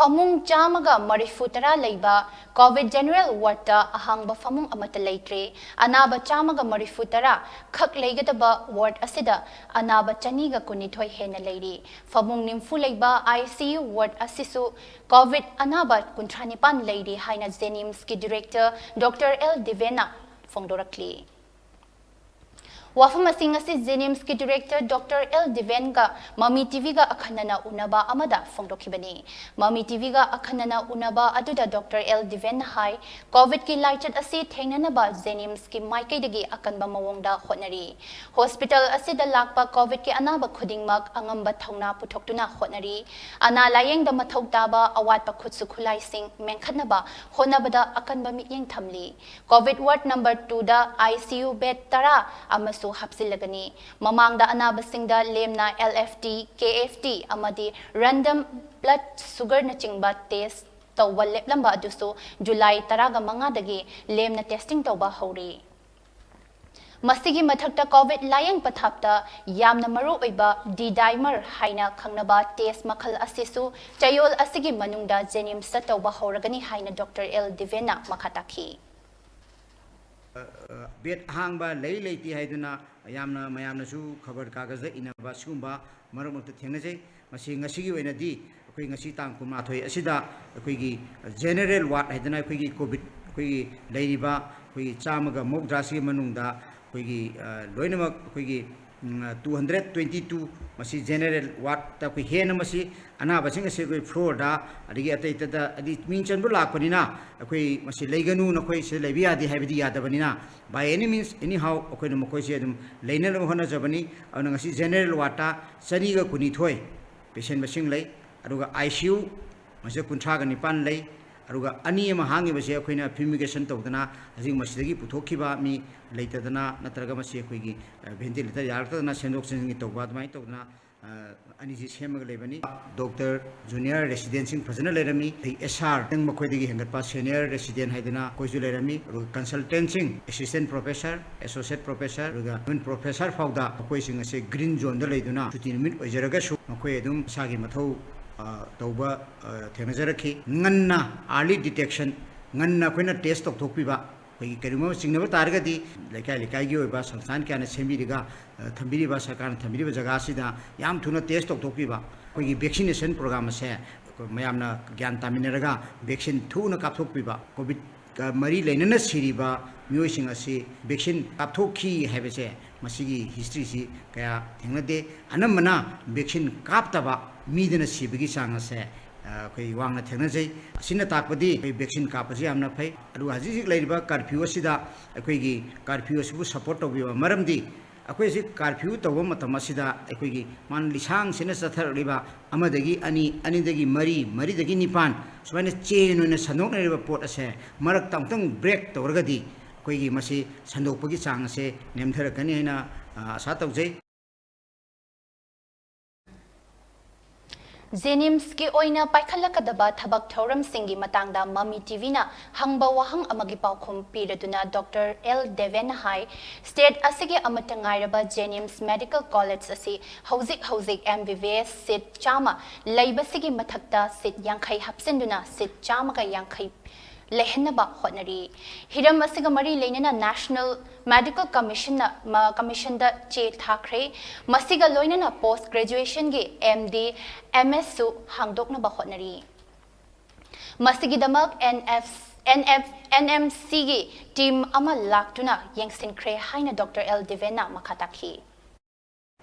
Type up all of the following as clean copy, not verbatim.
famung chamaga marifutara leiba COVID general ward ta ahangba famung amata leitre anaba chamaga marifutara khak leigadaba ward asida anaba chaniga kunithoi hena leiri famung nimfu leiba ICU ward asisu COVID anaba kuntranipan leiri haina Jnims ki director Dr. L Divena fongdorakli Wafam Jnims ki director Dr. L Divenga MAMI TV ga akhanana unaba amada fongdokibani MAMI TV ga akhanana unaba aduda Dr. L Diven hai COVID ki lighted asi thengnanaba Jnims ki maikai dagi akanba mawongda hotnari hospital asida lakpa COVID ki anaba khudingmak angamba thauna putoktuna hotnari ana layeng da mathok taba awatpa khutsu khulai sing menkhanaba honabada akanba miyeng thamli COVID ward number 2 da ICU bed tara amas so hapsilagani mamangda anabasingda lemna LFT KFT amadi random blood sugar na chingba test tawwa leplamba aduso July 15 dagi lemna testing tawba hori masigi mathakta COVID layang pathapta yamna maru oiba D-dimer haina khangnaba test makhal asisu chayol asigi manungda Jnims tawba horagani haina Dr. L Divena makhataki bed hangba lei leiti haiduna yamna mayamna su khabar kagaz inaba sumba maramukta thengnajai masi ngasigi oinadi akoi ngasi tang kuma thoi asida akoi gi general ward haiduna akoi gi covid akoi gi leiriba akoi gi chamaga mokdrasi manungda akoi gi loinamak akoi gi 222 masi general ward ta akoi hena masi ana basing ase akoi floor da adigi atai tada adi mingchan bu lakpanina akoi masi leiganu na koi se lebiya di habidi yadabanina by any means anyhow akoi no koi se dum leina no hona jabani ana ngasi general ward ta sani ga kuni thoi patient basing lei aduga ICU masi kunthra ga nipan lei aduga ani ma hangi base akoi na fumigation tawdana hazing masidagi puthokhiba mi leitadana natraga masi akoi gi ventilator yartadana sendok sengi tawba mai tawdana ani ji semaga lebani Dr. Junior Residential Fazana lerami SR teng makoidagi hengatpa senior resident haidana koisu lerami consulting assistant professor associate professor ruga non professor fauda koising ase green zone da leiduna chuti nimit oijaraga su makoi adum sagi mathau tawba thengnajaraki nganna early detection nganna koina test tokpiba koi karima singnaba targadi lekai gi oiba samstan kyana sembiriga thambiriba sarkar thambiriba jaga sida yam thuna test tokpiba koi vaccination program ase mayamna gyan taminaraga vaccine thuna kapthokpiba covid mari leinana siriba myoising ase vaccine kapthokhi habese masigi history si kaya thengnade anamana vaccine kaptaba midana sibigi chang ase koi wangna thengnajai asina takpadi koi vaccine kapasi amna phai adu hajik leiriba curfew asida akoi gi curfew asibu support tobiba maramdi akoi si curfew tobo matam asida akoi gi man lisang sina sathar riba amadagi ani dagi mari dagi nipan subaina chain oina sanok riba pot ase marak tamtang break tawragadi koi gi masi sandokpagi chang ase nemtharakani haina asa tawjai Jnims ki oina paikhalakadaba thabak thoram singi matangda MAMI TV na hangba wahang amagi paukhum piraduna Dr. L Deven hai state asigi amatangairaba Jnims Medical College asi hauzik MBBS sit chama laibasigi mathakta sit yankhai hapsenduna sit chama ka yankhai lehenaba hotnari hiram asiga mari leinana National Medical Commission da che thakre masiga loinana post graduation gi MD MS su hangdokna ba hotnari masigi damak NMC gi team ama laktuna yengsin kre haina Dr. L Divena makhataki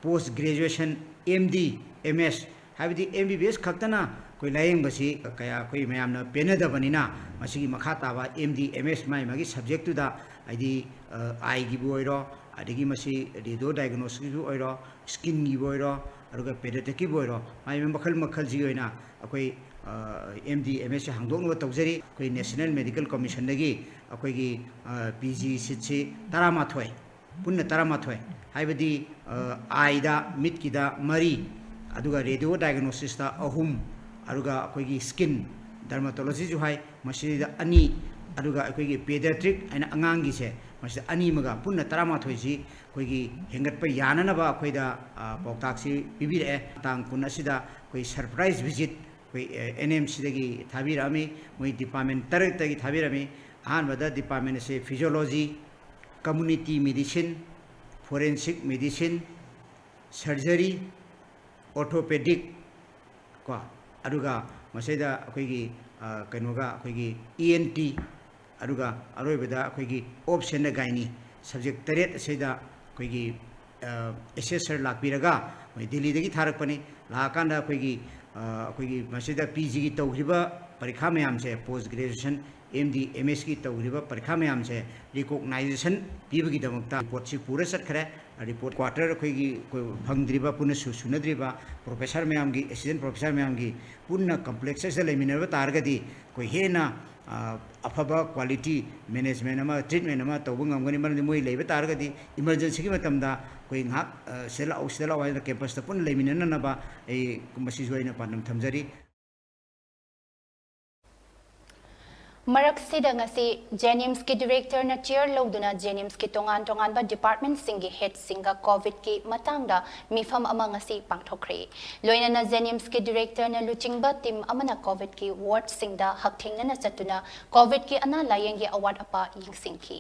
post graduation MD MS habidi MBBS khaktana koi layeng basi kaya koi mayamna penadabanina masigi makhataba MD MS mai magi subject tu da id eye gi boiro adigi masi radio diagnosis gi oiro skin gi boiro aruga pediatric gi boiro mai makhal ji oina akoi MD MS hangdong no tawjari koi National Medical Commission dagi akoi gi PG sitsi taramathoi punna taramathoi haibadi eye da mid ki da mari aduga radio diagnosis da ahum aruga akoigi skin dermatology ju hai masida ani aduga akoigi pediatric aina angangi se masida ani maga punna tarama thoisi koigi hengatpa yanana ba akoida pauktak si bibire tang kunna sida koi surprise visit NMC थाबीरमी मोई department तरह थाबीरमी Ahmad department से physiology community medicine forensic medicine surgery orthopaedic को अरुगा मसेदा अखोगी कनोगा अखोगी ENT अरुगा अरोइबदा अखोगी option gynae subject Taret सेदा अखोगी assessor लाकबिरगा मै Delhi दगी थारकपनी लाकांदा अखोगी मसेदा PG की तौरिबा परीक्षा ma'am से post graduation MD MS की तौरिबा परीक्षा ma'am से रिकॉग्नाइजेशन पीबगी दमकता रिपोर्ट से पूरा सटखरे रिपोर्ट क्वार्टर अखोगी फंगद्रिबा पुनः सुनद्रिबा प्रोफेसर मैम की असिस्टेंट प्रोफेसर मैम की पुनः कॉम्प्लेक्स से लेमिनरबा तारगदी कोई हेना अफब क्वालिटी मैनेजमेंट ट्रीटमेंट तब गमगनी मरम मोई लेब तारगदी इमरजेंसी की मतमदा कोई ngak सेला वाइल कैंपस पुनः लेमिननबा पांडम थमजरी मरक्सिदा ngasi Jnims की डायरेक्टर ना चेयर लौदुना Jnims की तोंगान तोंगान बा डिपार्टमेंट सिंगी हेड सिंगा कोविड की मतंगदा मिफम अमा ngasi पांगथोखरे लोइना Jnims की डायरेक्टर ना लुचिंगबा टीम अमना कोविड की वार्ड सिंगदा हकथेंगना चतुना कोविड की अना लायंगी अवार्ड अपा यिंगसिंगकी